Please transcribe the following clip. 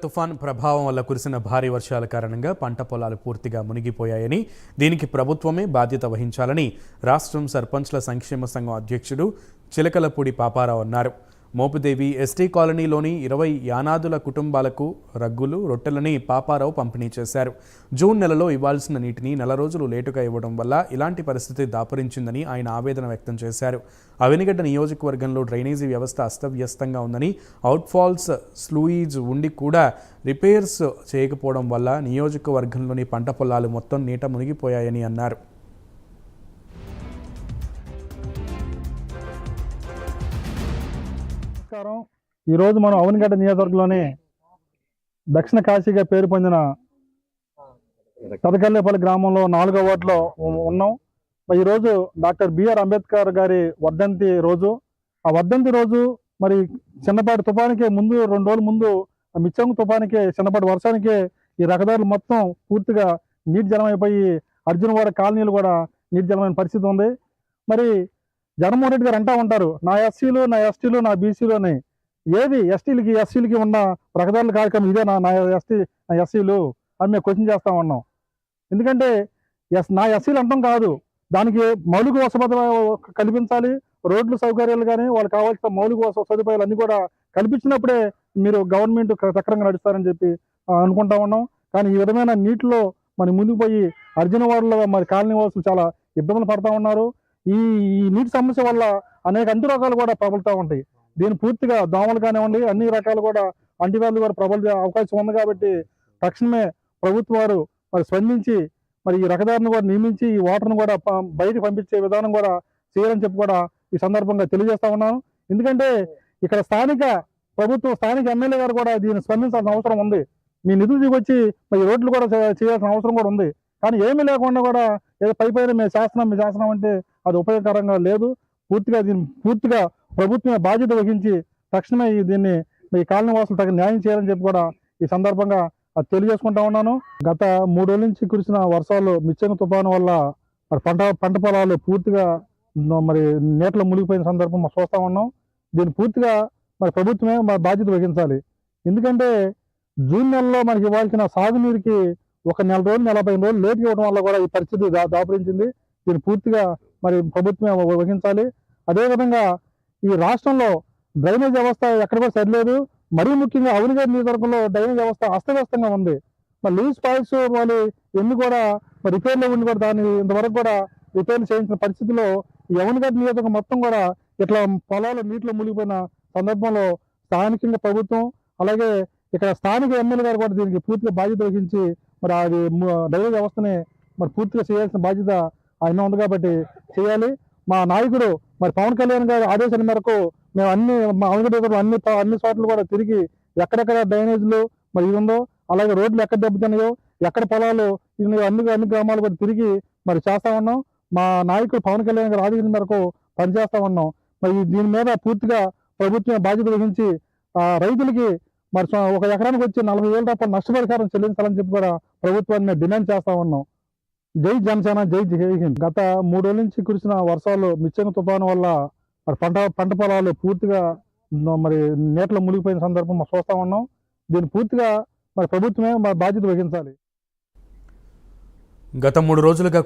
తుఫాన్ ప్రభావం వల్ల కురిసిన భారీ వర్షాల కారణంగా పంట పొలాలు పూర్తిగా మునిగిపోయాయని, దీనికి ప్రభుత్వమే బాధ్యత వహించాలని రాష్ట్రం సర్పంచ్ల సంక్షేమ సంఘం అధ్యక్షుడు చిలకలపూడి పాపారావు అన్నారు. మోపుదేవి ఎస్టీ కాలనీలోని 20 యానాదుల కుటుంబాలకు రగ్గులు, రొట్టెలని పాపారావు పంపిణీ చేశారు. జూన్ నెలలో ఇవ్వాల్సిన నీటిని నెల రోజులు లేటుగా ఇవ్వడం వల్ల ఇలాంటి పరిస్థితి దాపురించిందని ఆయన ఆవేదన వ్యక్తం చేశారు. అవినిగడ్డ నియోజకవర్గంలో డ్రైనేజీ వ్యవస్థ అస్తవ్యస్తంగా ఉందని, అవుట్ఫాల్స్ స్లూయిజ్ ఉండి కూడా రిపేర్స్ చేయకపోవడం వల్ల నియోజకవర్గంలోని పంట పొలాలు మొత్తం నీట మునిగిపోయాయని అన్నారు. ఈరోజు మనం అవనిగడ్డ నియోజకవర్గంలోని దక్షిణ కాశీగా పేరు పొందిన పెదకల్లేపల్లి గ్రామంలో 4వ వార్డులో ఉన్నాం. ఈరోజు డాక్టర్ బిఆర్ అంబేద్కర్ గారి వర్ధంతి రోజు. ఆ వర్ధంతి రోజు మరి చిన్నపాటి తుఫానికి ముందు 2 రోజుల ముందు మిచ్చంగు తుఫానికి చిన్నపాటి వర్షానికి ఈ రహదారులు మొత్తం పూర్తిగా నీటి జలమైపోయి అర్జునవాడ కాలనీలు కూడా నీటి జలమైన పరిస్థితి ఉంది. మరి జగన్మోహన్ రెడ్డి గారు అంటా ఉంటారు, నా ఎస్సీలు, నా ఎస్టీలు, నా బీసీలు అని. ఏది ఎస్సీలకి ఉన్న రహదారుల కార్యక్రమం ఇదే నా ఎస్సీలు అని మేము క్వశ్చన్ చేస్తా ఉన్నాం. ఎందుకంటే నా ఎస్సీలు అంటాం కాదు, దానికి మౌలిక వసతులు కల్పించాలి. రోడ్లు సౌకర్యాలు కానీ వాళ్ళకి కావాల్సిన మౌలిక సదుపాయాలు అన్నీ కూడా కల్పించినప్పుడే మీరు గవర్నమెంట్ సక్రమంగా నడుస్తారని చెప్పి అనుకుంటా ఉన్నాం. కానీ ఈ విధమైన నీటిలో మరి ముందుకుపోయి అర్జునవాడలో మరి కాలనీ వాసులు చాలా ఇబ్బందులు పడతా ఉన్నారు. ఈ నీటి సమస్య వల్ల అనేక అంటురోగాలు కూడా ప్రబలుతూ ఉంటాయి. దీన్ని పూర్తిగా దోమలు కానివ్వండి, అన్ని రకాలు కూడా అంటువ్యాధులు కూడా ప్రబలే అవకాశం ఉంది. కాబట్టి తక్షణమే ప్రభుత్వం వారు మరి స్పందించి మరి ఈ రహదారిని కూడా నియమించి ఈ వాటర్ను కూడా బయటకు పంపించే విధానం కూడా చేయాలని చెప్పి కూడా ఈ సందర్భంగా తెలియజేస్తా ఉన్నాను. ఎందుకంటే ఇక్కడ స్థానిక ఎమ్మెల్యే గారు కూడా దీన్ని స్పందించాల్సిన అవసరం ఉంది. మీ నిధులు దిగొచ్చి మరి రోడ్లు కూడా చేయాల్సిన అవసరం కూడా ఉంది. కానీ ఏమీ లేకుండా కూడా ఏదో పైన మేము చేస్తున్నాం అంటే అది ఉపయోగకరంగా లేదు. పూర్తిగా ప్రభుత్వమే బాధ్యత వహించి తక్షణమే దీన్ని ఈ కాలనీ వాసులు తగిన న్యాయం చేయాలని చెప్పి కూడా ఈ సందర్భంగా తెలియజేసుకుంటా ఉన్నాను. గత 3 రోజుల నుంచి కురిసిన వర్షాలు మిచ్చంగు తుఫాను వల్ల మరి పంట పొలాలు పూర్తిగా మరి నీటిలో మునిగిపోయిన సందర్భం మనం చూస్తా ఉన్నాం. దీన్ని పూర్తిగా మరి ప్రభుత్వమే మరి బాధ్యత వహించాలి. ఎందుకంటే జూన్ నెలలో మనకి ఇవ్వాల్సిన సాగునీరుకి 1 నెల రోజులు 45 రోజులు లేట్ ఇవ్వడం వల్ల కూడా ఈ పరిస్థితి దాపురించింది. దీన్ని పూర్తిగా మరి ప్రభుత్వమే వహించాలి. అదేవిధంగా ఈ రాష్ట్రంలో డ్రైనేజ్ వ్యవస్థ ఎక్కడ కూడా సరిలేదు. మరీ ముఖ్యంగా అవనిగడ్డ నియోజకవర్గంలో డ్రైనేజ్ వ్యవస్థ అస్తవ్యస్తంగా ఉంది. మరి లూజ్ పాయింట్స్ వాళ్ళు ఎన్ని కూడా రిపేర్లో ఉండి కూడా దాన్ని ఇంతవరకు కూడా రిపేర్లు చేయించిన పరిస్థితిలో ఈ అవనిగడ్డ నియోజకవర్గం మొత్తం కూడా ఇట్లా పొలాలు నీటిలో మునిగిపోయిన సందర్భంలో స్థానికంగా ప్రభుత్వం అలాగే ఇక్కడ స్థానిక ఎమ్మెల్యే గారు కూడా దీనికి పూర్తిగా బాధ్యత వహించి మరి అది డ్రైనేజ్ వ్యవస్థని మరి పూర్తిగా చేయాల్సిన బాధ్యత ఆయన ఉంది కాబట్టి చేయాలి. మా నాయకుడు మరి పవన్ కళ్యాణ్ గారి ఆదేశాల మేరకు మేము అన్ని చోట్ల కూడా తిరిగి ఎక్కడెక్కడ డ్రైనేజ్లు మరి ఇది ఉందో, అలాగే రోడ్లు ఎక్కడ దెబ్బతిన్నాయో, ఎక్కడ పొలాలు అన్ని గ్రామాలు కూడా తిరిగి మరి చేస్తా ఉన్నాం. మా నాయకుడు పవన్ కళ్యాణ్ గారి ఆదేశాల మేరకు పనిచేస్తా ఉన్నాం. మరి దీని మీద పూర్తిగా ప్రభుత్వం బాధ్యత వహించి రైతులకి మరి 1 ఎకరానికి వచ్చి 40,000 రూపాయలు నష్టపరిహారం చెల్లించాలని చెప్పి కూడా ప్రభుత్వాన్ని మేము డిమాండ్ చేస్తా ఉన్నాం. జై జనసేన, జై హింద్. గత 3 రోజుల నుంచి కురిసిన వర్షాలు మిచ్చంగు తుఫాను వల్ల మరి పంట పొలాలు పూర్తిగా మరి నీటిలో మునిగిపోయిన సందర్భం మనం చూస్తా ఉన్నాం. దీన్ని పూర్తిగా మరి ప్రభుత్వమే మరి బాధ్యత వహించాలి. గత 3 రోజులుగా